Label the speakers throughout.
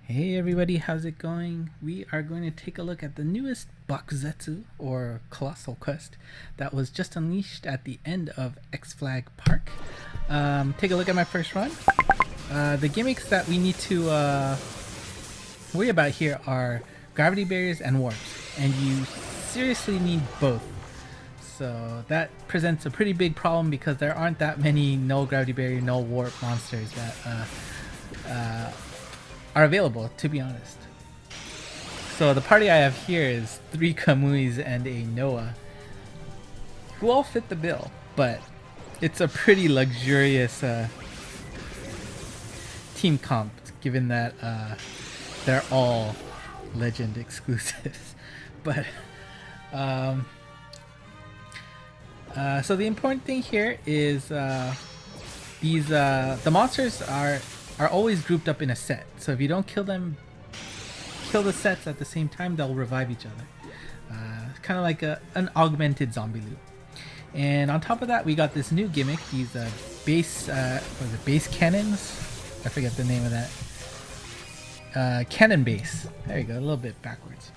Speaker 1: Hey everybody, how's it going? We are going to take a look at the newest Bakuzetsu, or Colossal quest, that was just unleashed at the end of XFLAG Park. Take a look at my first run. The gimmicks that we need to worry about here are gravity barriers and warps, and you seriously need both. So that presents a pretty big problem because there aren't that many no gravity barrier, no warp monsters that are available, to be honest. So the party I have here is 3 Kamuis and a Noah, who all fit the bill, but it's a pretty luxurious team comp, given that they're all legend exclusives. But so the important thing here is the monsters are always grouped up in a set. So if you don't kill the sets at the same time, they'll revive each other. Kind of like an augmented zombie loop. And on top of that, we got this new gimmick, these base cannons? I forget the name of that. Cannon base. There you go, a little bit backwards.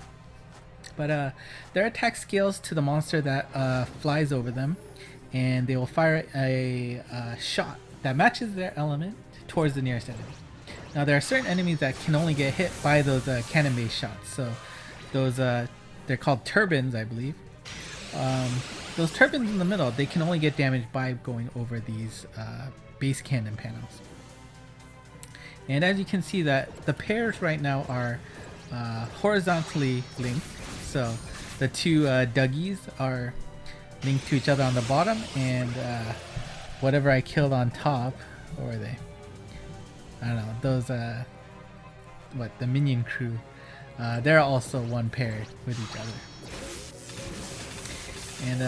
Speaker 1: But their attack scales to the monster that flies over them, and they will fire a shot that matches their element towards the nearest enemy. Now there are certain enemies that can only get hit by those cannon based shots. So those they're called turbines, I believe. Those turbines in the middle, they can only get damaged by going over these base cannon panels. And as you can see, that the pairs right now are horizontally linked. So the two Dougies are linked to each other on the bottom, and whatever I killed on top, or are they? I don't know, those the minion crew, they're also one pair with each other. And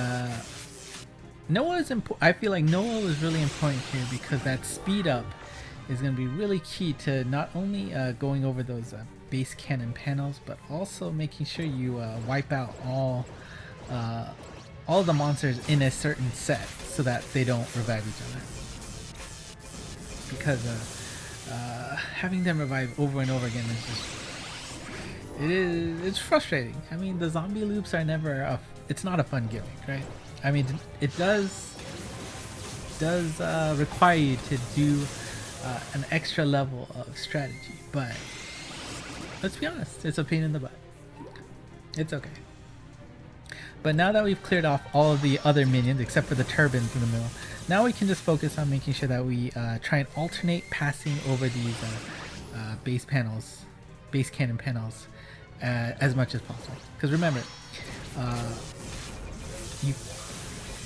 Speaker 1: Noah is important. I feel like Noah was really important here because that speed up is going to be really key to not only going over those base cannon panels, but also making sure you wipe out all the monsters in a certain set so that they don't revive each other. Because having them revive over and over again is just it's frustrating. I mean, the zombie loops are never it's not a fun gimmick, right? I mean, it does require you to do an extra level of strategy, but let's be honest, it's a pain in the butt. It's okay. But now that we've cleared off all of the other minions except for the turbines in the middle, now we can just focus on making sure that we try and alternate passing over these base cannon panels as much as possible. Because remember,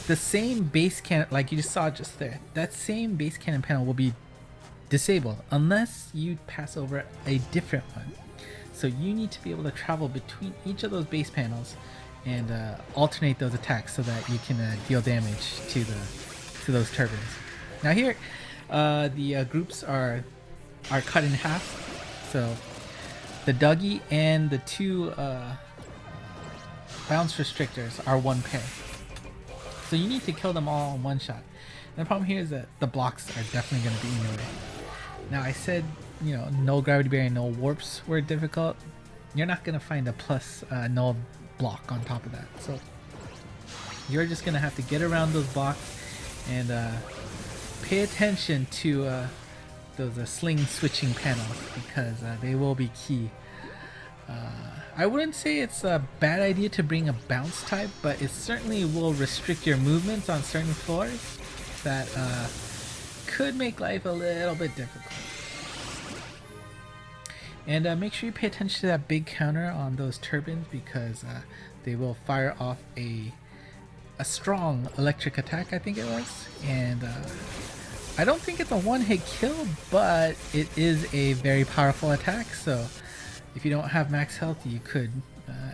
Speaker 1: the same base cannon, like you just saw just there, that same base cannon panel will be disabled unless you pass over a different one. So you need to be able to travel between each of those base panels and alternate those attacks so that you can deal damage to those turbines. Now here, the groups are cut in half. So the Dougie and the two bounce restrictors are one pair. So you need to kill them all in one shot. And the problem here is that the blocks are definitely going to be in your way. Now I said, no gravity barrier, no warps were difficult. You're not going to find a plus null block on top of that. So you're just going to have to get around those blocks and pay attention to those sling switching panels, because they will be key. I wouldn't say it's a bad idea to bring a bounce type, but it certainly will restrict your movements on certain floors that could make life a little bit difficult. And make sure you pay attention to that big counter on those turbines, because they will fire off a strong electric attack, I think it was. And I don't think it's a one-hit kill, but it is a very powerful attack. So if you don't have max health, you could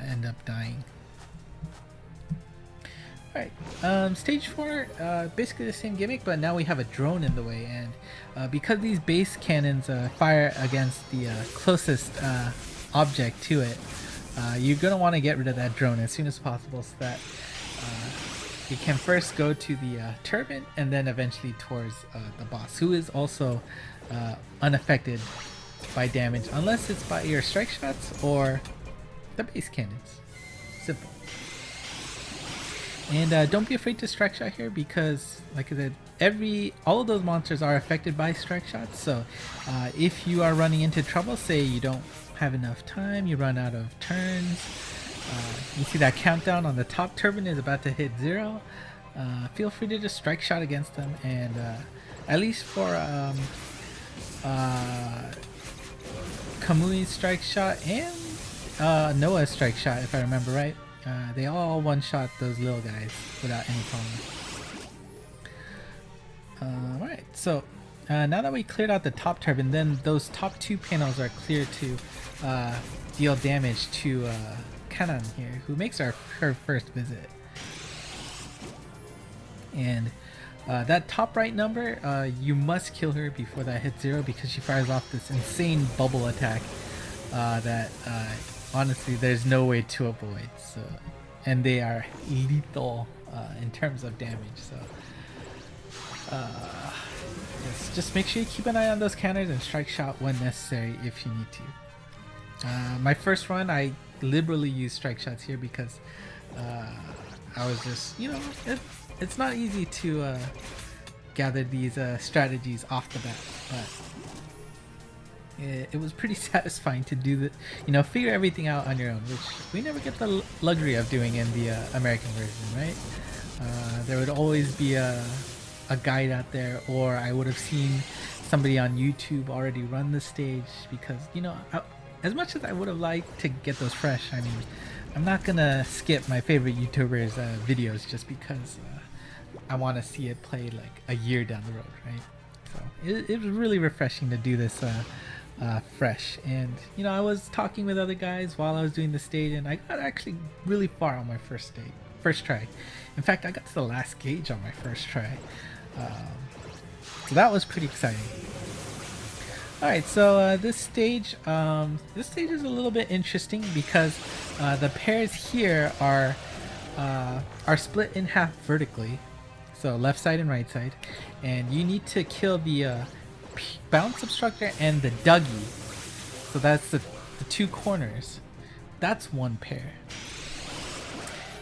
Speaker 1: end up dying. Alright, stage 4, basically the same gimmick, but now we have a drone in the way, and because these base cannons fire against the closest object to it, you're going to want to get rid of that drone as soon as possible so that you can first go to the turbine and then eventually towards the boss, who is also unaffected by damage unless it's by your strike shots or the base cannons. Simple. And don't be afraid to strike shot here because, like I said, all of those monsters are affected by strike shots. So if you are running into trouble, say you don't have enough time, you run out of turns, you see that countdown on the top turban is about to hit 0, feel free to just strike shot against them. And at least for Kamui's strike shot and Noah's strike shot, if I remember right, they all one-shot those little guys without any problem. Alright, so now that we cleared out the top turban, then those top 2 panels are clear to deal damage to Canaan here, who makes her first visit. And that top right number, you must kill her before that hits 0 because she fires off this insane bubble attack that honestly there's no way to avoid. So, and they are lethal in terms of damage. So just make sure you keep an eye on those counters and strike shot when necessary if you need to. My first run, I liberally used strike shots here because I was just, you know, it's not easy to gather these strategies off the bat, but it was pretty satisfying to do the, you know, figure everything out on your own, which we never get the luxury of doing in the American version, right? There would always be a guide out there, or I would have seen somebody on YouTube already run the stage because, you know, as much as I would have liked to get those fresh, I mean, I'm not gonna skip my favorite YouTubers' videos just because I want to see it played like a year down the road, right? So it was really refreshing to do this fresh. And you know, I was talking with other guys while I was doing the stage, and I got actually really far on my first try. In fact, I got to the last gauge on my first try. So that was pretty exciting. Alright, so this stage is a little bit interesting because the pairs here are split in half vertically, so left side and right side, and you need to kill the bounce obstructor and the Dougie. So that's the 2 corners. That's one pair.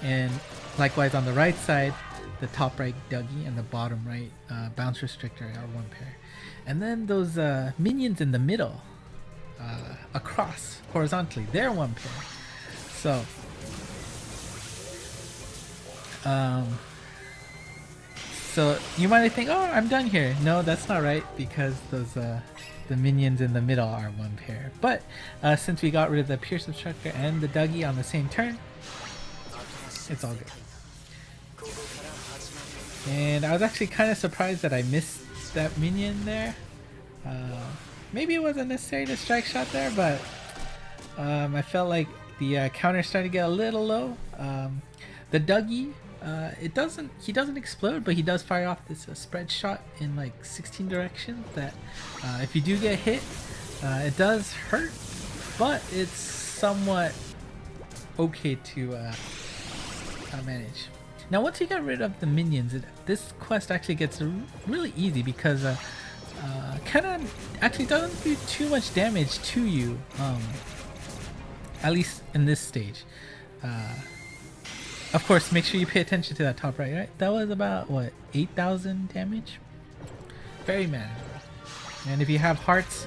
Speaker 1: And likewise on the right side, the top right Dougie and the bottom right bounce restrictor are one pair. And then those minions in the middle, across horizontally, they're one pair. So so you might think, oh, I'm done here. No, that's not right, because those the minions in the middle are one pair. But since we got rid of the pierce obstructor and the Dougie on the same turn, it's all good. And I was actually kind of surprised that I missed that minion there. Maybe it wasn't necessary to strike shot there, but I felt like the counter started to get a little low. The Dougie, he doesn't explode, but he does fire off this spread shot in like 16 directions that if you do get hit, it does hurt, but it's somewhat okay to manage. Now once you get rid of the minions, this quest actually gets really easy because Canaan actually doesn't do too much damage to you, at least in this stage. Of course, make sure you pay attention to that top right? That was about, what, 8,000 damage? Very manageable. And if you have hearts,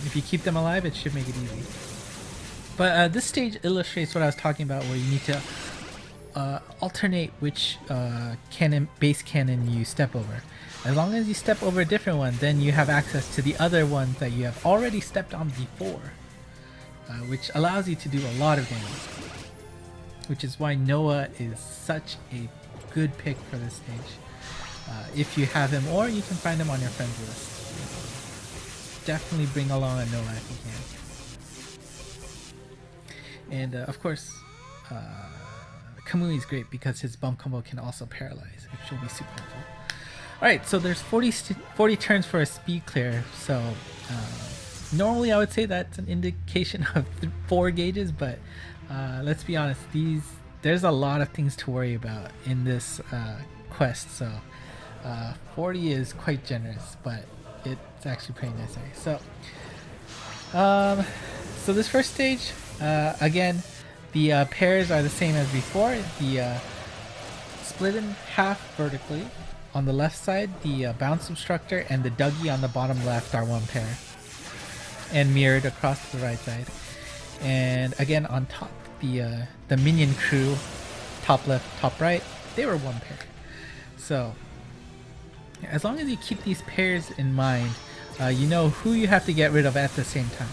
Speaker 1: if you keep them alive, it should make it easy. But this stage illustrates what I was talking about, where you need to alternate which base cannon you step over. As long as you step over a different one, then you have access to the other ones that you have already stepped on before, which allows you to do a lot of damage. Which is why Noah is such a good pick for this stage. If you have him, or you can find him on your friends list. Definitely bring along a Noah if you can. And of course, Kamui is great because his bump combo can also paralyze, which will be super helpful. Alright, so there's 40 turns for a speed clear, so normally I would say that's an indication of 4 gauges, but let's be honest, there's a lot of things to worry about in this quest, so 40 is quite generous, but it's actually pretty necessary. So So this first stage, again, the pairs are the same as before. The split in half vertically. On the left side, the bounce obstructor and the Dougie on the bottom left are one pair, and mirrored across to the right side. And again, on top, the minion crew, top left, top right, they were one pair. So as long as you keep these pairs in mind, you know who you have to get rid of at the same time.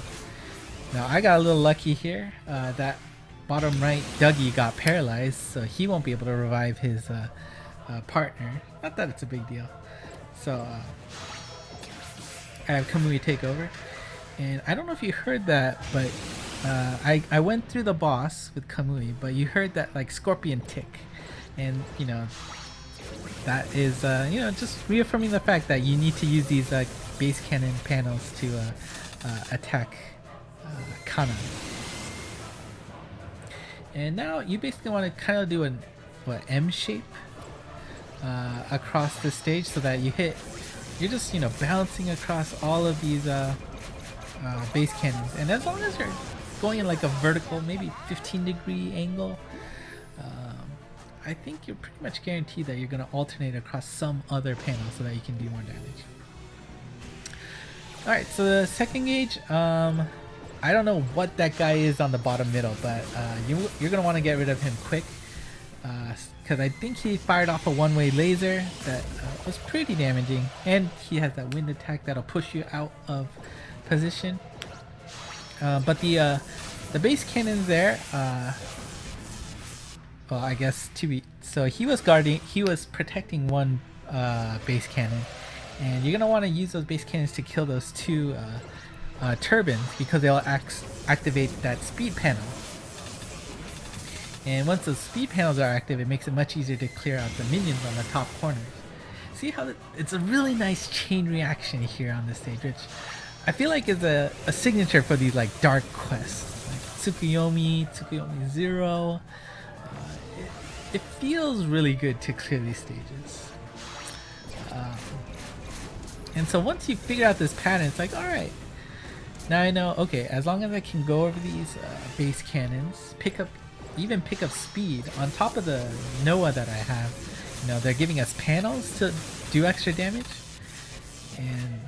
Speaker 1: Now I got a little lucky here. That bottom right Dougie got paralyzed, so he won't be able to revive his partner. Not that it's a big deal. So I have Kamui take over. And I don't know if you heard that, but I went through the boss with Kamui, but you heard that like scorpion tick. And you know, that is you know, just reaffirming the fact that you need to use these base cannon panels to attack Canaan. And now you basically want to kind of do an M shape across the stage, so that you're just, you know, bouncing across all of these base cannons. And as long as you're going in like a vertical, maybe 15-degree angle, I think you're pretty much guaranteed that you're going to alternate across some other panel so that you can do more damage. Alright, so the second gauge, I don't know what that guy is on the bottom middle, but you're going to want to get rid of him quick, because I think he fired off a one-way laser that was pretty damaging, and he has that wind attack that'll push you out of position. But the base cannons there, well, I guess so he was protecting one base cannon, and you're gonna want to use those base cannons to kill those two turbines, because they'll activate that speed panel. And once those speed panels are active, it makes it much easier to clear out the minions on the top corners. See how it's a really nice chain reaction here on this stage, which I feel like is a signature for these like dark quests, like Tsukuyomi 0. It feels really good to clear these stages. And so once you figure out this pattern, it's like, alright, now I know, okay, as long as I can go over these base cannons, pick up speed on top of the Noah that I have, you know, they're giving us panels to do extra damage, and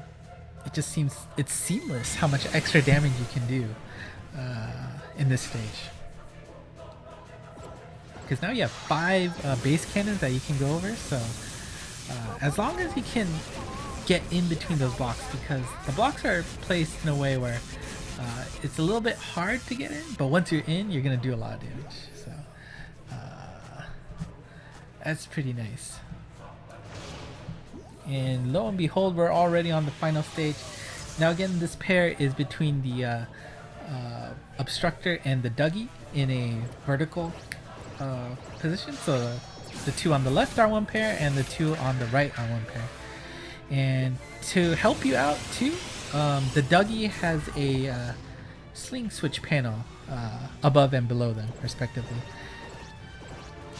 Speaker 1: it just seems it's seamless how much extra damage you can do in this stage. Because now you have 5 base cannons that you can go over, so as long as you can get in between those blocks, because the blocks are placed in a way where it's a little bit hard to get in, but once you're in, you're going to do a lot of damage. So that's pretty nice. And lo and behold, we're already on the final stage. Now again, this pair is between the obstructor and the Dougie in a vertical position. So the two on the left are one pair, and the two on the right are one pair. And to help you out too, the Dougie has a sling switch panel above and below them respectively,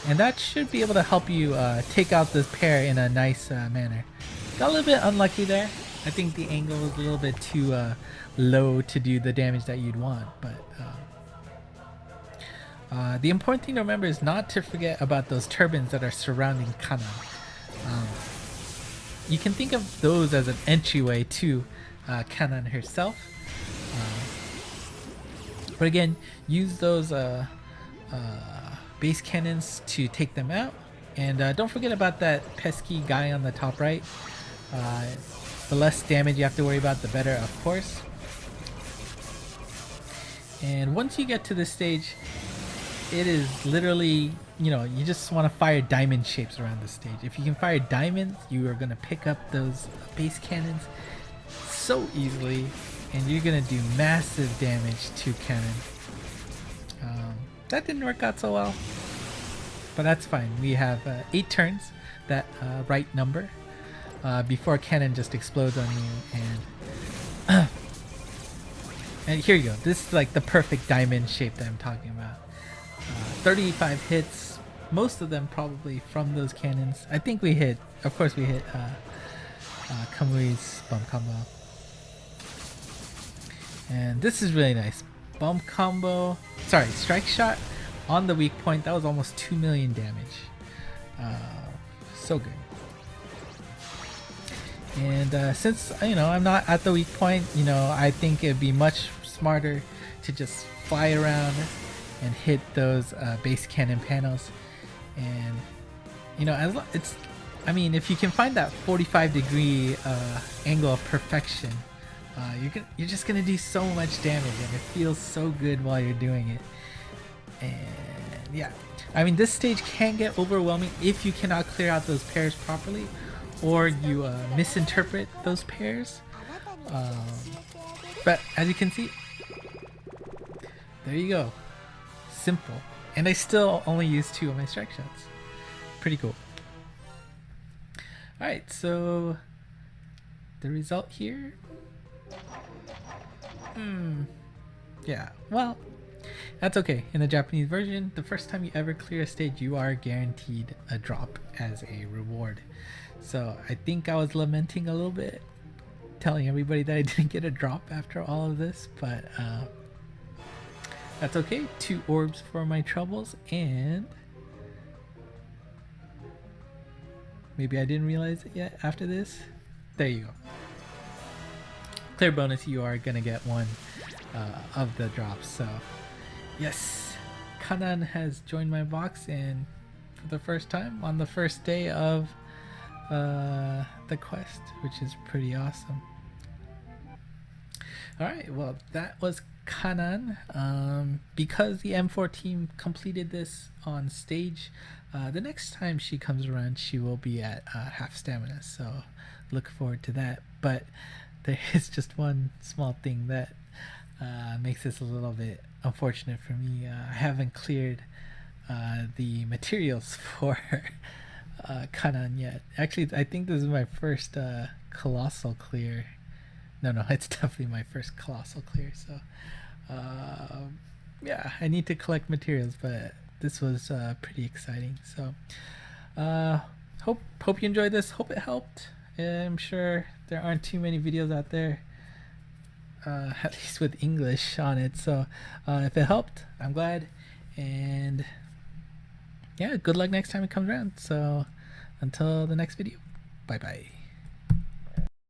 Speaker 1: and that should be able to help you take out this pair in a nice manner. Got a little bit unlucky there. I think the angle was a little bit too low to do the damage that you'd want, but the important thing to remember is not to forget about those turbines that are surrounding Canaan. You can think of those as an entryway to Canaan herself. But again, use those base cannons to take them out. And don't forget about that pesky guy on the top right. The less damage you have to worry about, the better, of course. And once you get to this stage, it is literally, you know, you just want to fire diamond shapes around the stage. If you can fire diamonds, you are going to pick up those base cannons so easily, and you're going to do massive damage to Canaan. That didn't work out so well, but that's fine. We have 8 turns, that right number, before Canaan just explodes on you. And and here you go. This is like the perfect diamond shape that I'm talking about. 35 hits, most of them probably from those cannons. I think we hit, of course we hit Kamui's bomb combo. And this is really nice. Bump combo, sorry, strike shot on the weak point. That was almost 2 million damage. So good. And since I'm not at the weak point, I think it'd be much smarter to just fly around and hit those base cannon panels. And if you can find that 45-degree angle of perfection, you're just gonna do so much damage, and it feels so good while you're doing it. And yeah, this stage can get overwhelming if you cannot clear out those pairs properly, or you misinterpret those pairs. But as you can see, there you go. Simple. And I still only use 2 of my strike shots. Pretty cool. Alright, so the result here. Yeah, well, that's okay. In the Japanese version, the first time you ever clear a stage, you are guaranteed a drop as a reward. So I think I was lamenting a little bit, telling everybody that I didn't get a drop after all of this, but that's okay. 2 orbs for my troubles, and maybe I didn't realize it yet after this. There you go. Clear bonus, you are gonna get 1 of the drops. So yes, Canaan has joined my box, and for the first time on the first day of the quest, which is pretty awesome. Alright, well, that was Canaan. Because the M4 team completed this on stage, the next time she comes around, she will be at half stamina, so look forward to that. But there is just one small thing that makes this a little bit unfortunate for me. I haven't cleared the materials for Canaan yet. Actually, I think this is my first Colossal clear. No, it's definitely my first Colossal clear. So yeah, I need to collect materials, but this was pretty exciting. So hope you enjoyed this. Hope it helped. I'm sure there aren't too many videos out there, at least with English on it. So if it helped, I'm glad. And yeah, good luck next time it comes around. So until the next video, bye bye.